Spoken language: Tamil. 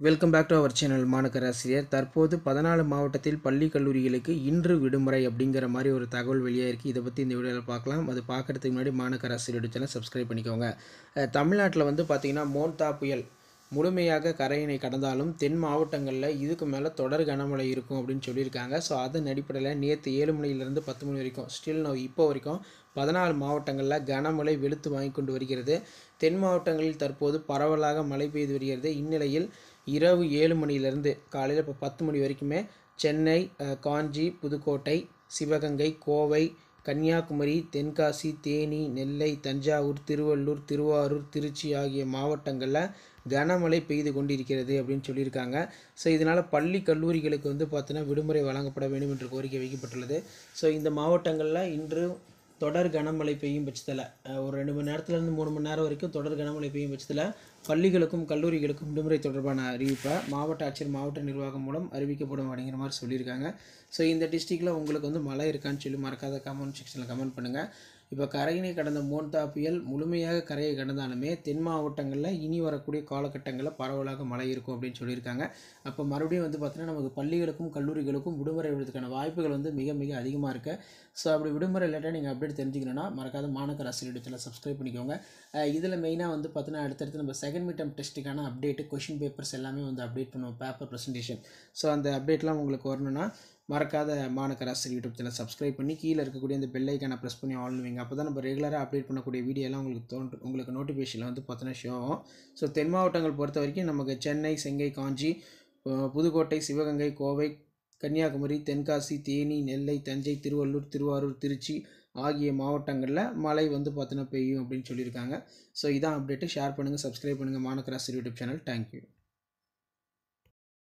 Welcome back to our channel மாநகராசிரியர். தற்போது 14 மாவட்டத்தில் பள்ளி கல்லூரிகளுக்கு இன்று விடுமுறை அப்படிங்கிற மாதிரி ஒரு தகவல் வெளியாயிருக்கு. இதை பற்றி இந்த வீடியோவில் பார்க்கலாம். அது பார்க்குறதுக்கு முன்னாடி மாநகராசிரியர் சேனல் சப்ஸ்கிரைப் பண்ணிக்கோங்க. தமிழ்நாட்டில் வந்து பார்த்திங்கன்னா மோன்தா புயல் முழுமையாக கரையினை கடந்தாலும் தென் மாவட்டங்களில் இதுக்கு மேலே தொடர் கனமழை இருக்கும் அப்படின்னு சொல்லியிருக்காங்க. ஸோ அதன் அடிப்படையில் நேற்று 7 மணிலேருந்து 10 மணி வரைக்கும் இப்போ வரைக்கும் 14 மாவட்டங்களில் கனமழை வெளுத்து வாங்கி கொண்டு வருகிறது. தென் மாவட்டங்களில் தற்போது பரவலாக மழை பெய்து வருகிறது. இந்நிலையில் இரவு 7 மணிலேருந்து காலையில் இப்போ 10 மணி வரைக்குமே சென்னை, காஞ்சி, புதுக்கோட்டை, சிவகங்கை, கோவை, கன்னியாகுமரி, தென்காசி, தேனி, நெல்லை, தஞ்சாவூர், திருவள்ளூர், திருவாரூர், திருச்சி ஆகிய மாவட்டங்களில் கனமழை பெய்து கொண்டிருக்கிறது அப்படின்னு சொல்லியிருக்காங்க. ஸோ இதனால் பள்ளி கல்லூரிகளுக்கு வந்து பார்த்தீங்கன்னா விடுமுறை வழங்கப்பட வேண்டும் என்று கோரிக்கை வைக்கப்பட்டுள்ளது. ஸோ இந்த மாவட்டங்களில் இன்று தொடர் கனமழை பெய்யும் பட்சத்தில் ஒரு 2 மணி நேரத்துலேருந்து 3 மணி நேரம் வரைக்கும் தொடர் கனமழை பெய்யும் பட்சத்தில் பள்ளிகளுக்கும் கல்லூரிகளுக்கும் விடுமுறை தொடர்பான அறிவிப்பை மாவட்ட ஆட்சியர், மாவட்ட நிர்வாகம் மூலம் அறிவிக்கப்படும் அப்படிங்கிற மாதிரி சொல்லியிருக்காங்க. ஸோ இந்த டிஸ்ட்ரிக்டில் உங்களுக்கு வந்து மழை இருக்கான்னு சொல்லி மறக்காத கமெண்ட் செக்ஷனில் கமெண்ட் பண்ணுங்கள். இப்போ கரையினை கடந்த மோன்தா புயல் முழுமையாக கரையை கடந்தாலுமே தென் மாவட்டங்களில் இனி வரக்கூடிய காலகட்டங்களில் பரவலாக மழை இருக்கும் அப்படின்னு சொல்லியிருக்காங்க. அப்போ மறுபடியும் வந்து பார்த்தீங்கன்னா நமக்கு பள்ளிகளுக்கும் கல்லூரிகளுக்கும் விடுமுறை விடுறதுக்கான வாய்ப்புகள் வந்து மிக மிக அதிகமாக இருக்குது. ஸோ அப்படி விடுமுறை இல்லாட்டா நீங்கள் அப்டேட் தெரிஞ்சுக்கணுன்னா மறக்காத மாநகராசிரியர் சேனலை சப்ஸ்கிரைப் பண்ணிக்கோங்க. இதில் மெயினாக வந்து பார்த்தீங்கன்னா அடுத்தடுத்து நம்ம செகண்ட் மிட் டர்ம் டெஸ்ட்டுக்கான அப்டேட்டு, கொஷின் பேப்பர்ஸ் எல்லாமே வந்து அப்டேட் பண்ணுவோம், பேப்பர் ப்ரெசன்டேஷன். ஸோ அந்த அப்டேட்லாம் உங்களுக்கு வரணும்னா மறக்காத மாநகராசிரியர் யூடியூப் சேனல் சப்ஸ்கிரைப் பண்ணி கீழே இருக்கக்கூடிய அந்த பெல் ஐக்கானை ப்ரெஸ் பண்ணி ஆல் வைங்க. அப்போ தான் நம்ம ரெகுலராக அப்டேட் பண்ணக்கூடிய வீடியோலாம் உங்களுக்கு நோட்டிஃபிகேஷனில் வந்து பார்த்தீங்கன்னா ஷோ ஆகும். ஸோ தென் மாவட்டங்கள் பொறுத்த வரைக்கும் நமக்கு சென்னை, செங்கை, காஞ்சி, புதுக்கோட்டை, சிவகங்கை, கோவை, கன்னியாகுமரி, தென்காசி, தேனி, நெல்லை, தஞ்சை, திருவள்ளூர், திருவாரூர், திருச்சி ஆகிய மாவட்டங்களில் மழை வந்து பார்த்தீங்கன்னா பெய்யும் அப்படின்னு சொல்லியிருக்காங்க. ஸோ இதான் அப்டேட்டு. ஷேர் பண்ணுங்கள், சப்ஸ்கிரைப் பண்ணுங்கள் மாநகராசிரியர் யூடியூப் சேனல். தேங்க்யூ.